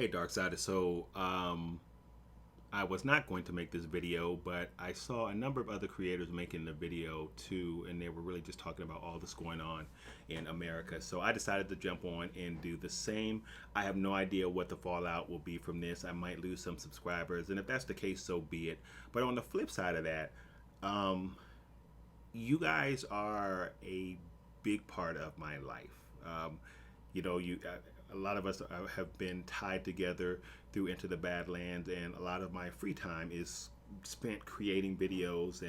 Hey, Darkside. I was not going to make this video, but I saw a number of other creators making the video too, and they were really just talking about all this going on in America. So I decided to jump on and do the same. I have no idea what the fallout will be from this. I might lose some subscribers, and if that's the case, so be it. But on the flip side of that, um, you guys are a big part of my life. A lot of us have been tied together through Into the Badlands, and a lot of my free time is spent creating videos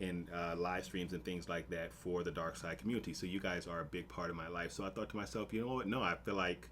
and live streams and things like that for the Dark Side community. So you guys are a big part of my life. So I thought to myself, you know what? No, I feel like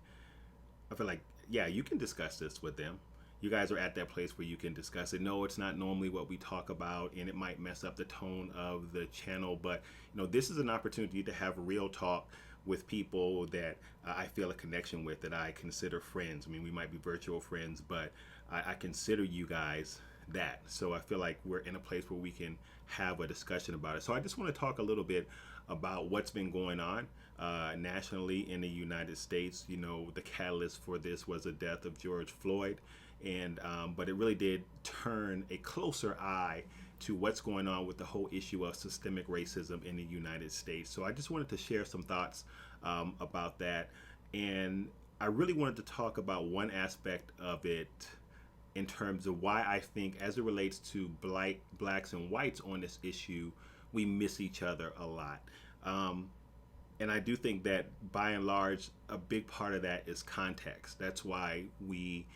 yeah, you can discuss this with them. You guys are at that place where you can discuss it. No, it's not normally what we talk about, and it might mess up the tone of the channel. But this is an opportunity to have real talk with people that I feel a connection with, that I consider friends. I mean, we might be virtual friends, but I consider you guys that. So I feel like we're in a place where we can have a discussion about it. So I just want to talk a little bit about what's been going on nationally in the United States. The catalyst for this was the death of George Floyd, and but it really did turn a closer eye to what's going on with the whole issue of systemic racism in the United States. So I just wanted to share some thoughts about that, and I really wanted to talk about one aspect of it in terms of why I think, as it relates to blacks and whites on this issue, we miss each other a lot. Um, and I do think that by and large, a big part of that is context. That's why we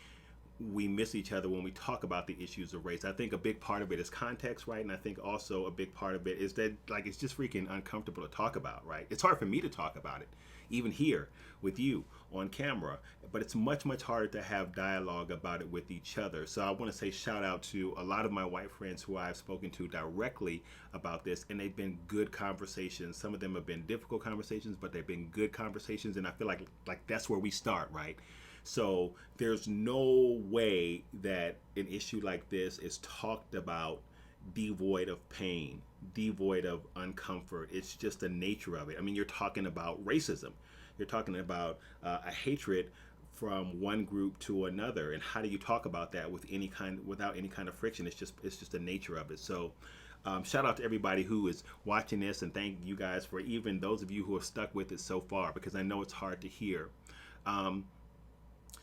miss each other when we talk about the issues of race. I think a big part of it is context, right? And I think also a big part of it is that, like, it's just freaking uncomfortable to talk about, right? It's hard for me to talk about it, even here with you on camera, but it's much, much harder to have dialogue about it with each other. So I want to say shout out to a lot of my white friends who I've spoken to directly about this, and they've been good conversations. Some of them have been difficult conversations, but they've been good conversations, and I feel like that's where we start, right? So there's no way that an issue like this is talked about devoid of pain, devoid of uncomfort. It's just the nature of it. I mean, you're talking about racism. You're talking about a hatred from one group to another, and how do you talk about that without any kind of friction? It's just the nature of it. So shout out to everybody who is watching this, and thank you guys for even those of you who have stuck with it so far, because I know it's hard to hear. Um,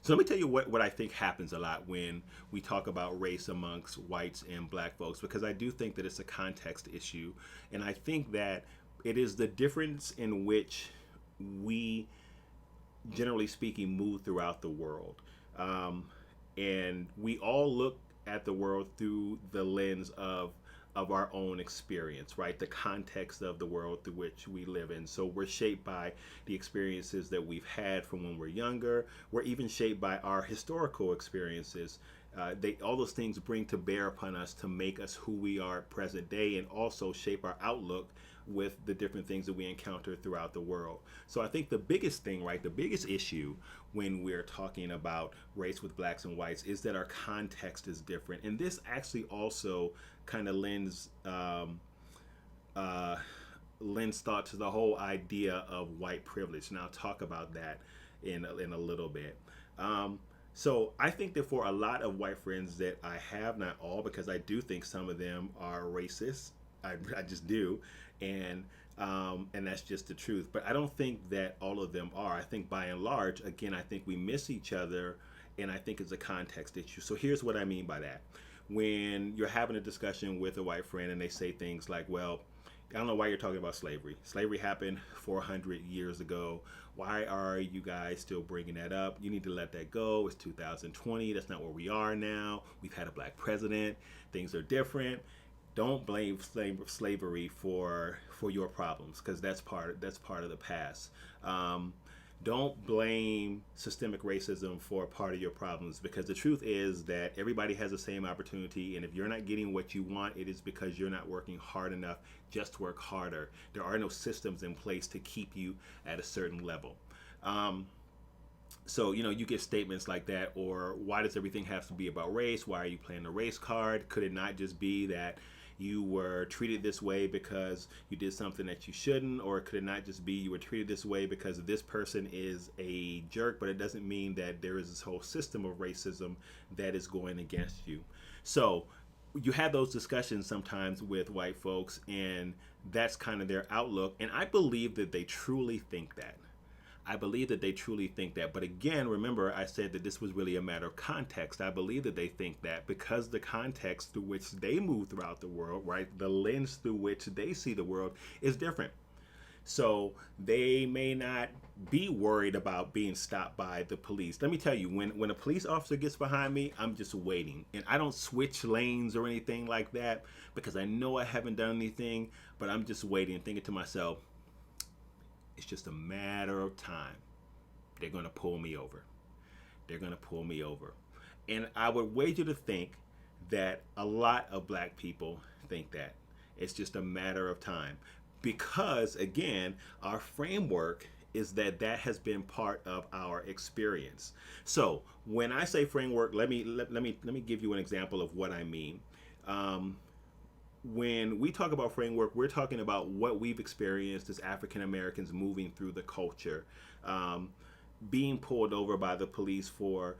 so let me tell you what I think happens a lot when we talk about race amongst whites and black folks, because I do think that it's a context issue. And I think that it is the difference in which we, generally speaking, move throughout the world. Um, and we all look at the world through the lens of our own experience, right? The context of the world through which we live in. So we're shaped by the experiences that we've had from when we're younger. We're even shaped by our historical experiences. All those things bring to bear upon us to make us who we are present day, and also shape our outlook with the different things that we encounter throughout the world. So I think the biggest thing, right, the biggest issue when we're talking about race with blacks and whites is that our context is different. And this actually also kind of uh, lends thought to the whole idea of white privilege. And I'll talk about that in a little bit. So I think that for a lot of white friends that I have, not all, because I do think some of them are racist. I just do, and that's just the truth. But I don't think that all of them are. I think by and large, again, I think we miss each other, and I think it's a context issue. So here's what I mean by that. When you're having a discussion with a white friend and they say things like, well, I don't know why you're talking about slavery. Slavery happened 400 years ago. Why are you guys still bringing that up? You need to let that go. It's 2020. That's not where we are now. We've had a black president. Things are different. Don't blame slavery for your problems, because that's part of the past. Don't blame systemic racism for part of your problems, because the truth is that everybody has the same opportunity, and if you're not getting what you want, it is because you're not working hard enough. Just work harder. There are no systems in place to keep you at a certain level. So you get statements like that, or why does everything have to be about race? Why are you playing the race card? Could it not just be that you were treated this way because you did something that you shouldn't, or could it not just be you were treated this way because this person is a jerk, but it doesn't mean that there is this whole system of racism that is going against you. So you have those discussions sometimes with white folks, and that's kind of their outlook. And I believe that they truly think that. I believe that they truly think that. But again, remember, I said that this was really a matter of context. I believe that they think that because the context through which they move throughout the world, right, the lens through which they see the world is different. So they may not be worried about being stopped by the police. Let me tell you, when a police officer gets behind me, I'm just waiting. And I don't switch lanes or anything like that because I know I haven't done anything, but I'm just waiting and thinking to myself, it's just a matter of time. They're going to pull me over. They're going to pull me over. And I would wager to think that a lot of black people think that. It's just a matter of time. Because again, our framework is that has been part of our experience. So when I say framework, let me give you an example of what I mean. When we talk about framework, we're talking about what we've experienced as African Americans moving through the culture, being pulled over by the police for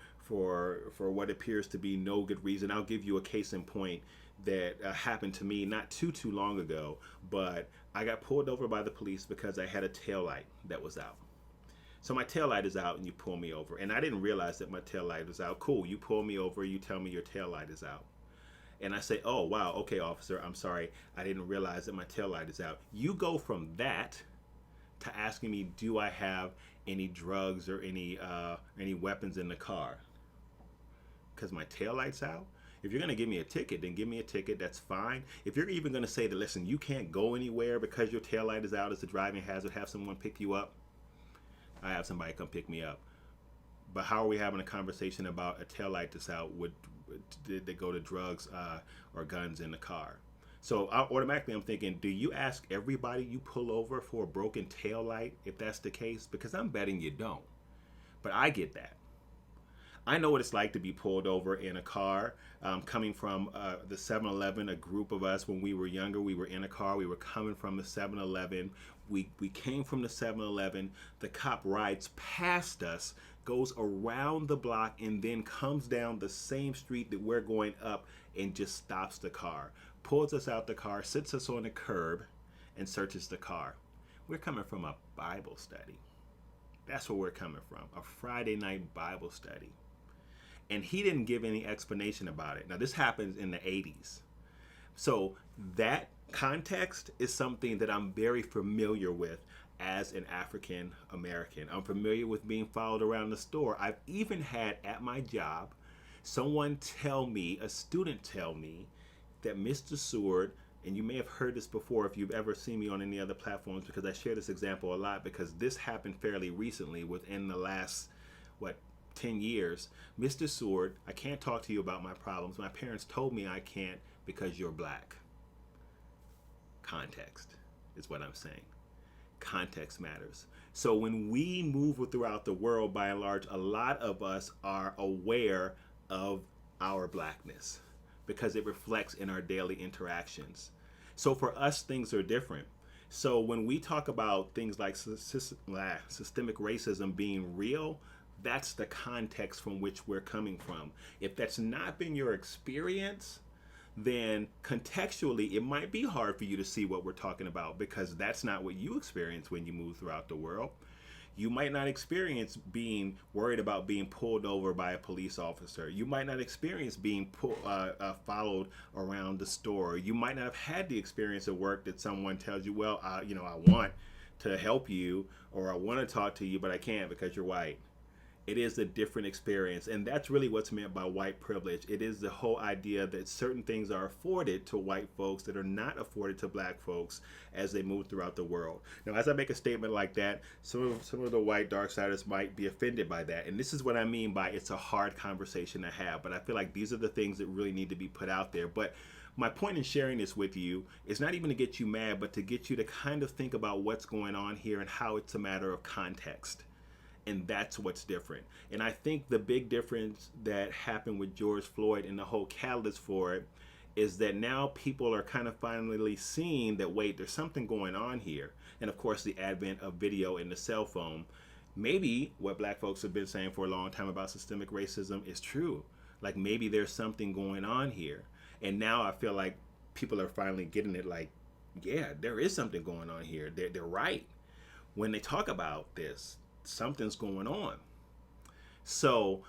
what appears to be no good reason. I'll give you a case in point that happened to me not too long ago, but I got pulled over by the police because I had a taillight that was out. So my taillight is out and you pull me over. And I didn't realize that my taillight was out. Cool, you pull me over, you tell me your taillight is out. And I say, oh, wow, okay, officer, I'm sorry. I didn't realize that my taillight is out. You go from that to asking me, do I have any drugs or any weapons in the car? Because my taillight's out? If you're going to give me a ticket, then give me a ticket. That's fine. If you're even going to say that, listen, you can't go anywhere because your taillight is out as a driving hazard, have someone pick you up, I have somebody come pick me up. But how are we having a conversation about a taillight that's out? Did they go to drugs or guns in the car? So automatically I'm thinking, do you ask everybody you pull over for a broken taillight if that's the case? Because I'm betting you don't. But I get that. I know what it's like to be pulled over in a car. Coming from the 7-Eleven, a group of us when we were younger, we were in a car. We were coming from the 7-Eleven. We came from the 7-Eleven. The cop rides past us, goes around the block, and then comes down the same street that we're going up and just stops the car. Pulls us out the car, sits us on the curb, and searches the car. We're coming from a Bible study. That's where we're coming from, a Friday night Bible study. And he didn't give any explanation about it. Now, this happens in the 80s. So that context is something that I'm very familiar with as an African American. I'm familiar with being followed around the store. I've even had at my job someone tell me, a student tell me, that Mr. Seward, and you may have heard this before if you've ever seen me on any other platforms, because I share this example a lot, because this happened fairly recently within the last, 10 years. Mr. Seward, I can't talk to you about my problems. My parents told me I can't because you're black. Context is what I'm saying. Context matters. So when we move throughout the world, by and large, a lot of us are aware of our blackness because it reflects in our daily interactions. So for us, things are different. So when we talk about things like systemic racism being real, that's the context from which we're coming from. If that's not been your experience, then contextually it might be hard for you to see what we're talking about because that's not what you experience when you move throughout the world. You might not experience being worried about being pulled over by a police officer. You might not experience being followed around the store. You might not have had the experience at work that someone tells you, well, I want to help you, or I want to talk to you, but I can't because you're white. It is a different experience, and that's really what's meant by white privilege. It is the whole idea that certain things are afforded to white folks that are not afforded to black folks as they move throughout the world. Now, as I make a statement like that, some of the white darksiders might be offended by that, and this is what I mean by it's a hard conversation to have, but I feel like these are the things that really need to be put out there. But my point in sharing this with you is not even to get you mad, but to get you to kind of think about what's going on here and how it's a matter of context. And that's what's different. And I think the big difference that happened with George Floyd and the whole catalyst for it is that now people are kind of finally seeing that, wait, there's something going on here. And of course, the advent of video and the cell phone, maybe what black folks have been saying for a long time about systemic racism is true. Like maybe there's something going on here. And now I feel like people are finally getting it, like, yeah, there is something going on here. They're right. When they talk about this, something's going on. So,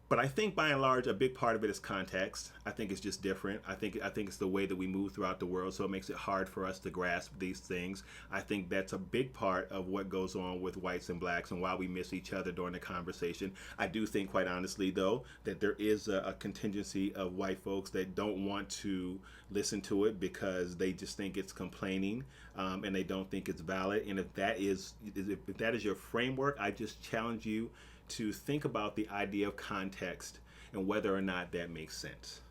but I think by and large, a big part of it is context. I think it's just different. I think it's the way that we move throughout the world, so it makes it hard for us to grasp these things. I think that's a big part of what goes on with whites and blacks and why we miss each other during the conversation. I do think, quite honestly, though, that there is a contingency of white folks that don't want to listen to it because they just think it's complaining, and they don't think it's valid. And if that is your framework, I just challenge you to think about the idea of context and whether or not that makes sense.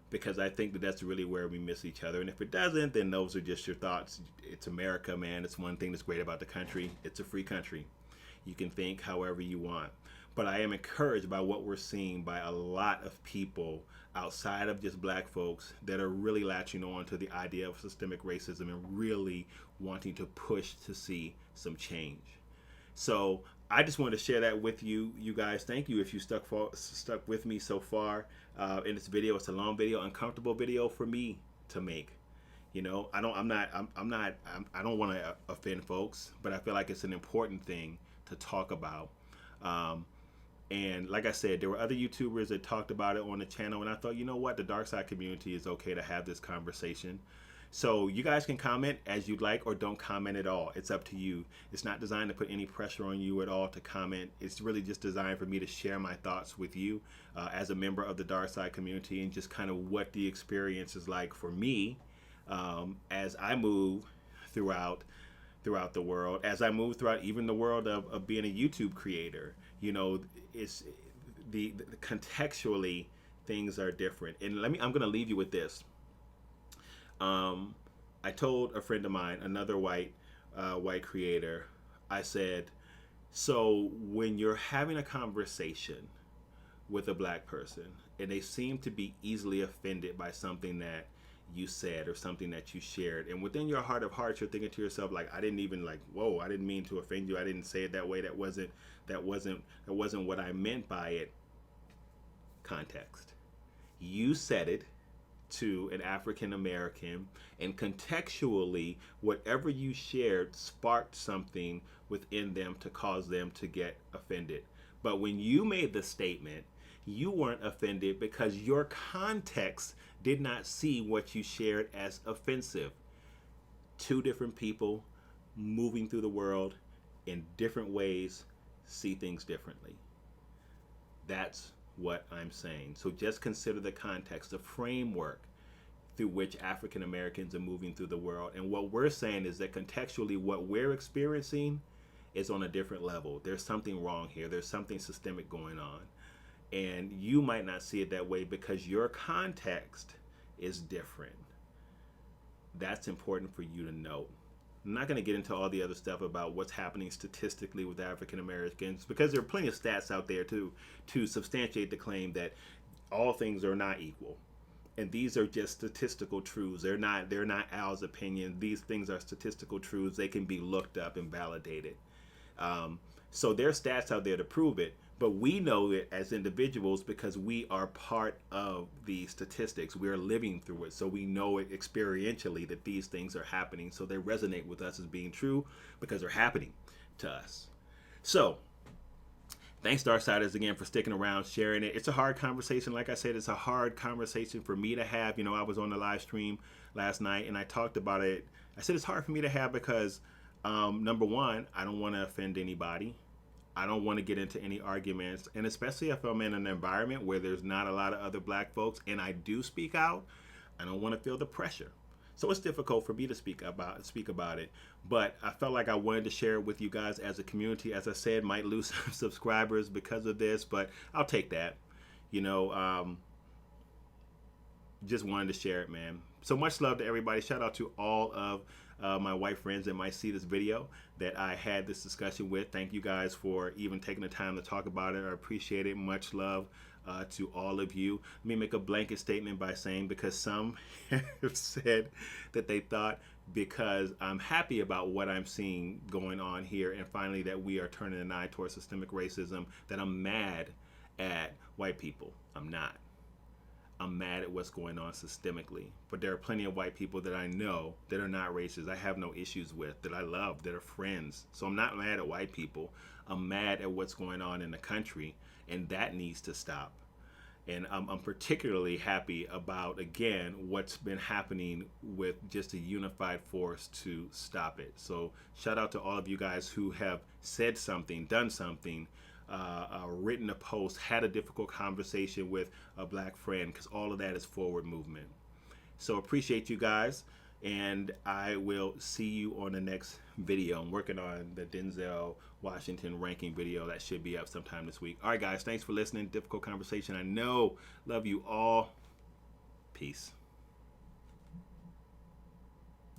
Because I think that that's really where we miss each other. And if it doesn't, then those are just your thoughts. It's America, man. It's one thing that's great about the country. It's a free country. You can think however you want. But I am encouraged by what we're seeing by a lot of people outside of just black folks that are really latching on to the idea of systemic racism and really wanting to push to see some change. So I just wanted to share that with you guys. Thank you if you stuck with me so far in this video. It's a long video, uncomfortable video for me to make. You know, I don't want to offend folks, but I feel like it's an important thing to talk about. And like I said, there were other YouTubers that talked about it on the channel, and I thought, you know what, the dark side community is okay to have this conversation. So you guys can comment as you'd like or don't comment at all. It's up to you. It's not designed to put any pressure on you at all to comment. It's really just designed for me to share my thoughts with you as a member of the dark side community and just kind of what the experience is like for me as I move throughout the world, as I move throughout even the world of being a YouTube creator. You know, it's the contextually things are different. And I'm going to leave you with this. I told a friend of mine, another white creator, I said, so when you're having a conversation with a black person and they seem to be easily offended by something that you said or something that you shared, and within your heart of hearts you're thinking to yourself, like, I didn't even, like, whoa, I didn't mean to offend you, I didn't say it that way, that wasn't what I meant by it. Context. You said it to an African American, and contextually whatever you shared sparked something within them to cause them to get offended. But when you made the statement, you weren't offended because your context did not see what you shared as offensive. Two different people moving through the world in different ways see things differently. That's what I'm saying. So just consider the context, the framework through which African Americans are moving through the world. And what we're saying is that contextually what we're experiencing is on a different level. There's something wrong here. There's something systemic going on. And you might not see it that way because your context is different. That's important for you to know. I'm not going to get into all the other stuff about what's happening statistically with African Americans because there are plenty of stats out there to substantiate the claim that all things are not equal. And these are just statistical truths. They're not Al's opinion. These things are statistical truths. They can be looked up and validated. So there are stats out there to prove it, but we know it as individuals because we are part of the statistics. We're living through it, so we know it experientially that these things are happening. So they resonate with us as being true because they're happening to us. So thanks, Darksiders, again for sticking around, sharing it. It's a hard conversation. Like I said, it's a hard conversation for me to have. You know, I was on the live stream last night and I talked about it. I said it's hard for me to have because number one, I don't want to offend anybody. I don't want to get into any arguments, and especially if I'm in an environment where there's not a lot of other black folks and I do speak out, I don't want to feel the pressure. So it's difficult for me to speak about it, but I felt like I wanted to share it with you guys as a community. As I said, might lose some subscribers because of this, but I'll take that. You know, just wanted to share it, man. So much love to everybody. Shout out to all of my white friends that might see this video that I had this discussion with. Thank you guys for even taking the time to talk about it. I appreciate it. Much love. to all of you. Let me make a blanket statement by saying, because some have said that they thought because I'm happy about what I'm seeing going on here, and finally that we are turning an eye towards systemic racism, that I'm mad at white people. I'm not. I'm mad at what's going on systemically. But there are plenty of white people that I know that are not racist, I have no issues with, that I love, that are friends. So I'm not mad at white people. I'm mad at what's going on in the country, and that needs to stop. And I'm particularly happy about, again, what's been happening with just a unified force to stop it. So shout out to all of you guys who have said something, done something, written a post, had a difficult conversation with a black friend, because all of that is forward movement. So appreciate you guys, and I will see you on the next video. I'm working on the Denzel Washington ranking video that should be up sometime this week. All right, guys, thanks for listening. Difficult conversation, I know. Love you all. Peace.